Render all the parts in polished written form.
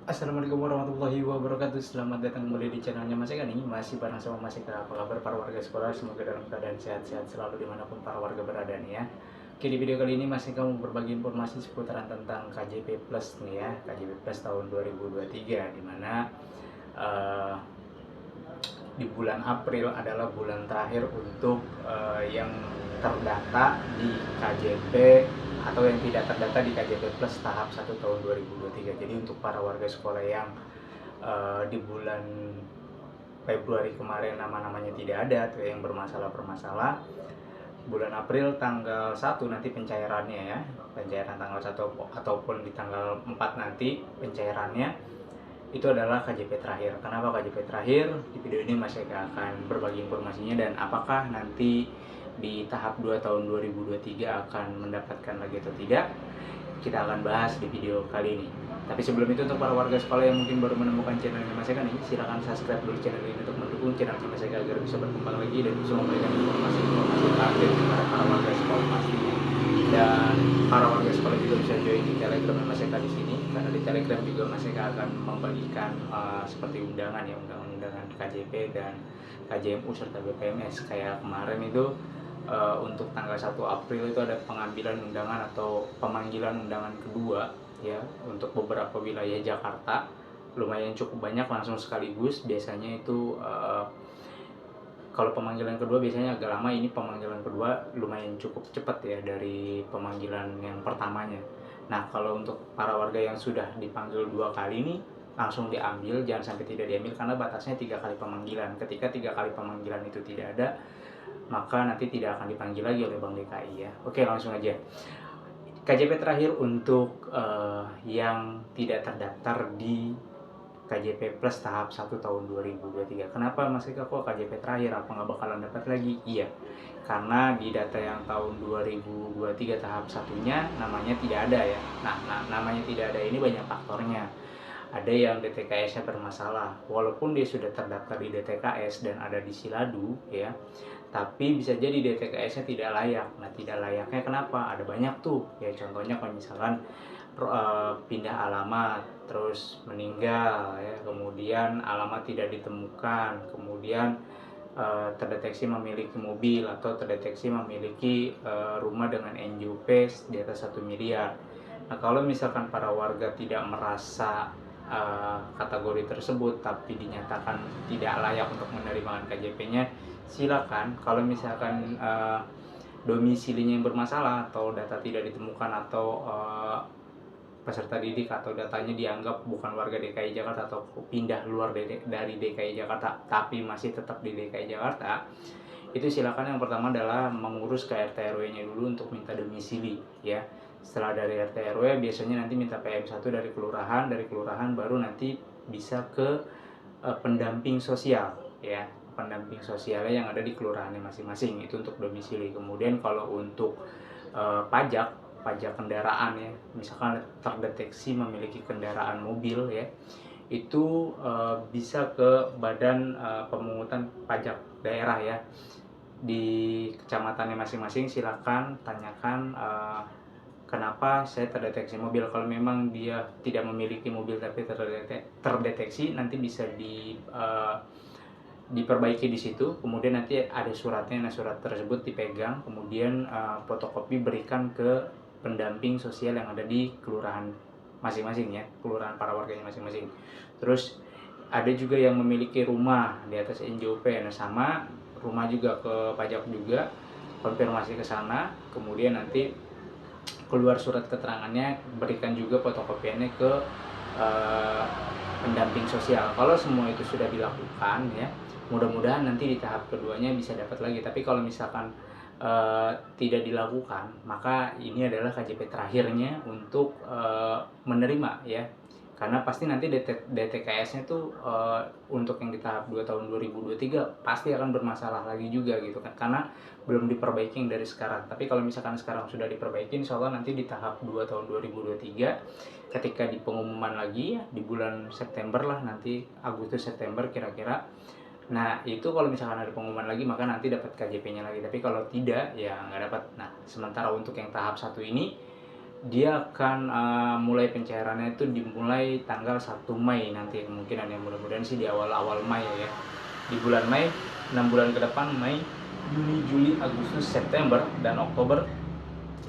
Assalamualaikum warahmatullahi wabarakatuh. Selamat datang kembali di channelnya Mas Eka nih. Masih bareng sama Mas Eka. Apa kabar para warga sekolah? Semoga dalam keadaan sehat-sehat selalu dimanapun para warga berada nih ya. Oke, di video kali ini Mas Eka mau berbagi informasi seputaran tentang KJP Plus nih ya. KJP Plus tahun 2023, dimana di bulan April adalah bulan terakhir untuk yang terdata di KJP atau yang tidak terdata di KJP Plus tahap 1 tahun 2023. Jadi untuk para warga sekolah yang di bulan Februari kemarin nama-namanya tidak ada atau yang bermasalah, bulan April tanggal 1 nanti pencairannya ya, pencairan tanggal 1 ataupun di tanggal 4 nanti pencairannya itu adalah KJP terakhir. Kenapa KJP terakhir? Di video ini Mas Eka akan berbagi informasinya dan apakah nanti di tahap 2 tahun 2023 akan mendapatkan lagi atau tidak, kita akan bahas di video kali ini. Tapi sebelum itu, untuk para warga sekolah yang mungkin baru menemukan channel Mas Eka nih, silahkan subscribe dulu channel ini untuk mendukung channel Mas Eka agar bisa berkembang lagi dan bisa memberikan informasi-informasi terupdate kepada para warga sekolah pastinya. Dan para warga sekolah juga bisa join di Telegram Mas Eka di sini, karena di Telegram juga Mas Eka akan membagikan seperti undangan ya, undangan KJP dan KJMU serta BPMS. Kayak kemarin itu untuk tanggal 1 April itu ada pengambilan undangan atau pemanggilan undangan kedua ya untuk beberapa wilayah Jakarta, lumayan cukup banyak langsung sekaligus. Biasanya itu kalau pemanggilan kedua biasanya agak lama, ini pemanggilan kedua lumayan cukup cepat ya dari pemanggilan yang pertamanya. Nah, kalau untuk para warga yang sudah dipanggil 2 kali ini langsung diambil, jangan sampai tidak diambil karena batasnya 3 kali pemanggilan. Ketika 3 kali pemanggilan itu tidak ada, maka nanti tidak akan dipanggil lagi oleh Bank DKI ya. Oke, langsung aja. KJP terakhir untuk yang tidak terdaftar di KJP Plus tahap 1 tahun 2023. Kenapa Mas Eka kok KJP terakhir? Apa nggak bakalan dapat lagi? Iya, karena di data yang tahun 2023 tahap satunya namanya tidak ada ya. Nah, namanya tidak ada ini banyak faktornya. Ada yang DTKS-nya bermasalah, walaupun dia sudah terdaftar di DTKS dan ada di Siladu ya, tapi bisa jadi DTKS-nya tidak layak. Nah, tidak layaknya kenapa? Ada banyak tuh ya, contohnya kalau misalkan pindah alamat terus meninggal ya, kemudian alamat tidak ditemukan, kemudian terdeteksi memiliki mobil atau terdeteksi memiliki rumah dengan NJP di atas 1 miliar. Nah, kalau misalkan para warga tidak merasa kategori tersebut tapi dinyatakan tidak layak untuk menerima KJP-nya, silakan. Kalau misalkan domisilinya yang bermasalah atau data tidak ditemukan atau peserta didik atau datanya dianggap bukan warga DKI Jakarta atau pindah luar dari DKI Jakarta tapi masih tetap di DKI Jakarta, itu silakan yang pertama adalah mengurus ke RT RW-nya dulu untuk minta domisili ya. Setelah dari RT RW biasanya nanti minta PM1 dari kelurahan baru nanti bisa ke pendamping sosial ya, pendamping sosialnya yang ada di kelurahannya masing-masing, itu untuk domisili. Kemudian kalau untuk pajak kendaraan ya, misalkan terdeteksi memiliki kendaraan mobil ya, itu bisa ke badan pemungutan pajak daerah ya di kecamatannya masing-masing. Silakan tanyakan kenapa saya terdeteksi mobil. Kalau memang dia tidak memiliki mobil tapi terdeteksi, nanti bisa diperbaiki di situ. Kemudian nanti ada suratnya. Nah, surat tersebut dipegang, kemudian fotokopi berikan ke pendamping sosial yang ada di kelurahan masing-masing ya, kelurahan para warganya masing-masing. Terus ada juga yang memiliki rumah di atas NJOP, nah sama rumah juga ke pajak juga, konfirmasi ke sana, kemudian nanti keluar surat keterangannya, berikan juga fotokopiannya ke pendamping sosial. Kalau semua itu sudah dilakukan ya, mudah-mudahan nanti di tahap keduanya bisa dapat lagi. Tapi kalau misalkan tidak dilakukan, maka ini adalah KJP terakhirnya untuk menerima ya, karena pasti nanti DTKS-nya tuh untuk yang di tahap 2 tahun 2023 pasti akan bermasalah lagi juga gitu kan, karena belum diperbaiki yang dari sekarang. Tapi kalau misalkan sekarang sudah diperbaiki, insya Allah nanti di tahap 2 tahun 2023 ketika di pengumuman lagi ya, di bulan September lah, nanti Agustus September kira-kira. Nah, itu kalau misalkan ada pengumuman lagi maka nanti dapat KJP-nya lagi. Tapi kalau tidak ya nggak dapat. Nah, sementara untuk yang tahap 1 ini dia akan mulai pencairannya itu dimulai tanggal 1 Mei nanti kemungkinan, ya mudah-mudahan sih di awal-awal Mei ya. Di bulan Mei, 6 bulan ke depan, Mei, Juni, Juli, Agustus, September, dan Oktober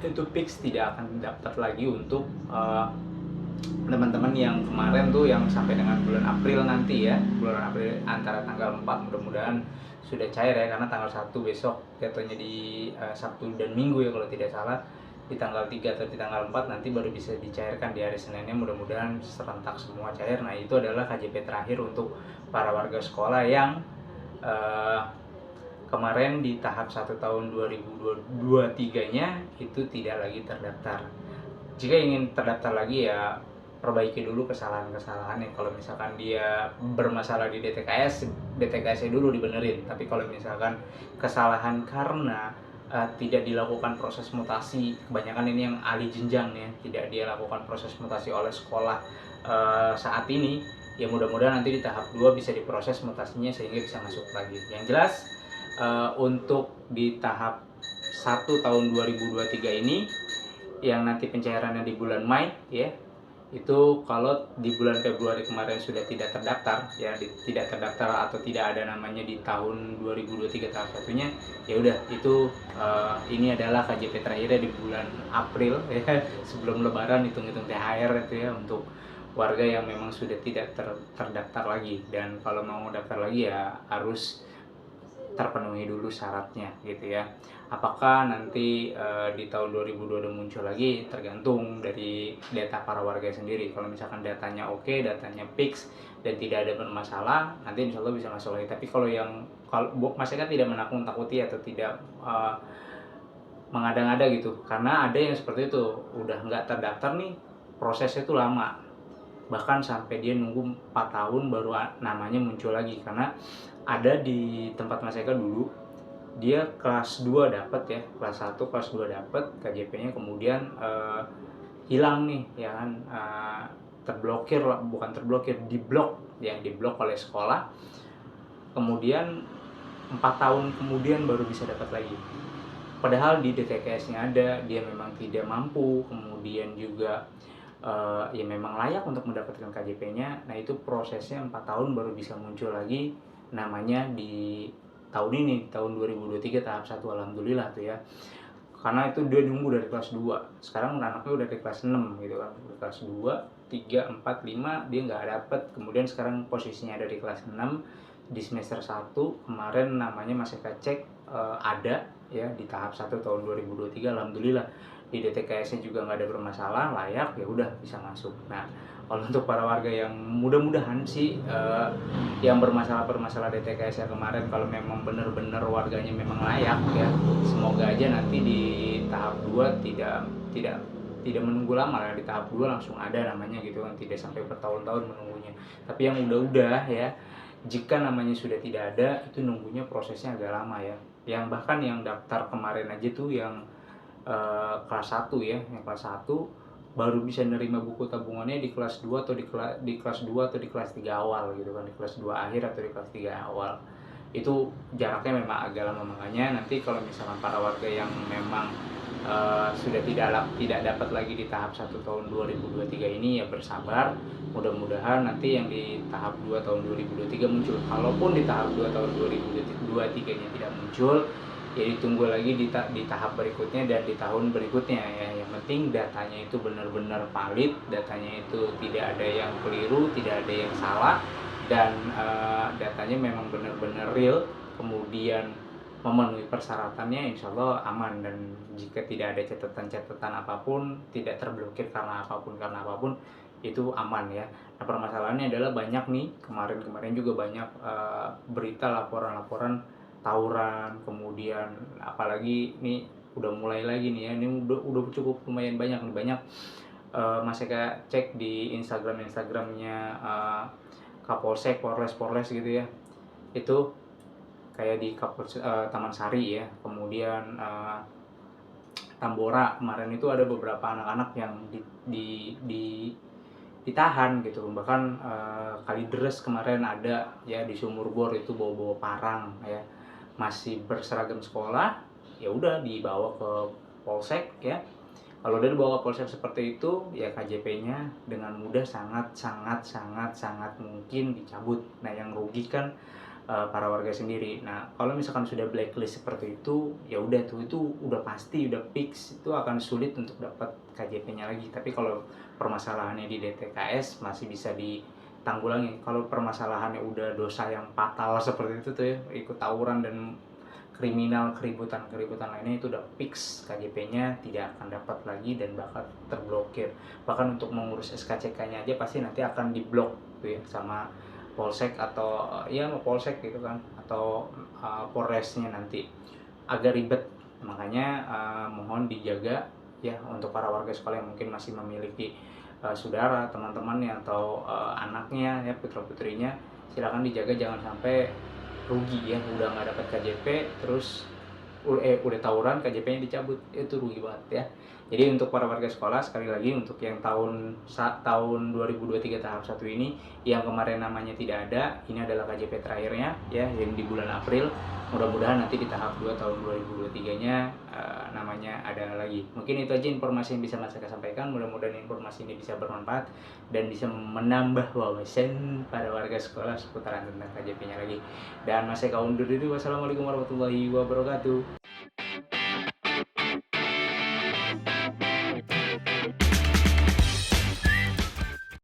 itu fix tidak akan daftar lagi untuk teman-teman yang kemarin tuh yang sampai dengan bulan April nanti ya. Bulan April antara tanggal 4 mudah-mudahan sudah cair ya, karena tanggal 1 besok jatuhnya di Sabtu dan Minggu ya kalau tidak salah. Di tanggal 3 atau di tanggal 4 nanti baru bisa dicairkan di hari Seninnya, mudah-mudahan serentak semua cair. Nah itu adalah KJP terakhir untuk para warga sekolah yang kemarin di tahap 1 tahun 2023-nya itu tidak lagi terdaftar. Jika ingin terdaftar lagi ya perbaiki dulu kesalahan-kesalahan yang kalau misalkan dia bermasalah di DTKS dulu dibenerin. Tapi kalau misalkan kesalahan karena tidak dilakukan proses mutasi, kebanyakan ini yang alih jenjang ya, tidak dia lakukan proses mutasi oleh sekolah saat ini, ya mudah-mudahan nanti di tahap 2 bisa diproses mutasinya sehingga bisa masuk lagi. Yang jelas untuk di tahap 1 tahun 2023 ini yang nanti pencairannya di bulan Mei ya, itu kalau di bulan Februari kemarin sudah tidak terdaftar ya, tidak terdaftar atau tidak ada namanya di tahun 2023 tahap satunya, ya udah itu ini adalah KJP terakhirnya di bulan April ya, sebelum Lebaran, hitung-hitung THR itu ya untuk warga yang memang sudah tidak terdaftar lagi. Dan kalau mau daftar lagi ya harus terpenuhi dulu syaratnya gitu ya. Apakah nanti di tahun 2022 muncul lagi, tergantung dari data para warga sendiri. Kalau misalkan datanya oke, datanya fix dan tidak ada bermasalah, nanti insya Allah bisa masuk lagi. Tapi kalau masyarakat tidak menakut-nakuti atau tidak mengada-ngada gitu, karena ada yang seperti itu, udah nggak terdaftar nih, prosesnya itu lama, bahkan sampai dia nunggu 4 tahun baru namanya muncul lagi. Karena ada di tempat Mas Eka dulu, dia kelas 2 dapat ya, kelas 1 kelas 2 dapat KJP-nya, kemudian hilang nih ya kan, terblokir lah, bukan terblokir, diblok oleh sekolah. Kemudian 4 tahun kemudian baru bisa dapat lagi, padahal di DTKS-nya ada, dia memang tidak mampu, kemudian juga ya memang layak untuk mendapatkan KJP-nya. Nah itu prosesnya 4 tahun baru bisa muncul lagi namanya di tahun ini, tahun 2023 tahap 1, alhamdulillah tuh ya. Karena itu dia nunggu dari kelas 2, sekarang anaknya udah dari kelas 6 gitu kan, udah kelas 2, 3, 4, 5 dia nggak dapet, kemudian sekarang posisinya ada di kelas 6 di semester 1. Kemarin namanya Mas Eka cek ada ya di tahap 1 tahun 2023, alhamdulillah. Di DTKS-nya juga nggak ada bermasalah, layak, ya udah bisa masuk. Nah kalau untuk para warga yang mudah-mudahan sih yang bermasalah DTKS-nya kemarin, kalau memang benar-benar warganya memang layak ya, semoga aja nanti di tahap 2 tidak menunggu lama ya, di tahap 2 langsung ada namanya gitu kan, tidak sampai bertahun-tahun menunggunya. Tapi yang udah ya, jika namanya sudah tidak ada, itu nunggunya prosesnya agak lama ya. Yang bahkan yang daftar kemarin aja tuh yang kelas 1 ya, yang kelas 1 baru bisa nerima buku tabungannya di kelas 2 atau di kelas 2 atau di kelas 3 awal gitu kan, di kelas 2 akhir atau di kelas 3 awal. Itu jaraknya memang agak lama. Makanya nanti kalau misalkan para warga yang memang sudah tidak dapat lagi di tahap 1 tahun 2023 ini, ya bersabar, mudah-mudahan nanti yang di tahap 2 tahun 2023 muncul. Kalaupun di tahap 2 tahun 2023 nya tidak muncul, ya ditunggu lagi di tahap berikutnya dan di tahun berikutnya ya. Yang penting datanya itu benar-benar valid, datanya itu tidak ada yang keliru, tidak ada yang salah, dan datanya memang benar-benar real, kemudian memenuhi persyaratannya, insya Allah aman. Dan jika tidak ada catatan-catatan apapun, tidak terblokir karena apapun itu aman ya. Nah permasalahannya adalah banyak nih, kemarin juga banyak berita laporan tawuran, kemudian apalagi ini udah mulai lagi nih ya, ini udah cukup lumayan banyak Mas Eka cek di Instagramnya Kapolsek, Polres gitu ya, itu kayak di Taman Sari ya, kemudian Tambora kemarin itu ada beberapa anak-anak yang ditahan gitu. Bahkan Kalideres kemarin ada ya, di Sumur Bor itu bawa-bawa parang ya, masih berseragam sekolah, ya udah dibawa ke polsek ya, Kalau udah dibawa ke polsek seperti itu, ya KJP-nya dengan mudah sangat mungkin dicabut. Nah, yang rugi kan para warga sendiri. Nah, kalau misalkan sudah blacklist seperti itu, ya udah tuh, itu udah pasti, udah fix, itu akan sulit untuk dapat KJP-nya lagi. Tapi kalau permasalahannya di DTKS masih bisa ditanggulangi. Kalau permasalahannya udah dosa yang fatal seperti itu tuh ya, ikut tawuran dan kriminal, keributan lainnya, itu udah fix KJP-nya tidak akan dapat lagi dan bakal terblokir. Bahkan untuk mengurus SKCK-nya aja pasti nanti akan diblok tuh ya sama polsek atau ya polsek gitu kan, atau polresnya nanti, agak ribet. Makanya mohon dijaga ya untuk para warga sekolah yang mungkin masih memiliki saudara, teman-temannya atau anaknya ya, putra-putrinya, silakan dijaga jangan sampai rugi ya, udah nggak dapat KJP terus udah tawuran KJP-nya dicabut, itu rugi banget ya. Jadi untuk para warga sekolah, sekali lagi untuk yang tahun 2023 tahap 1 ini yang kemarin namanya tidak ada, ini adalah KJP terakhirnya ya, yang di bulan April. Mudah-mudahan nanti di tahap 2 tahun 2023-nya namanya ada lagi. Mungkin itu aja informasi yang bisa Mas Eka sampaikan. Mudah-mudahan informasi ini bisa bermanfaat dan bisa menambah wawasan para warga sekolah seputaran tentang KJP-nya lagi. Dan Mas Eka undur diri. Wassalamualaikum warahmatullahi wabarakatuh.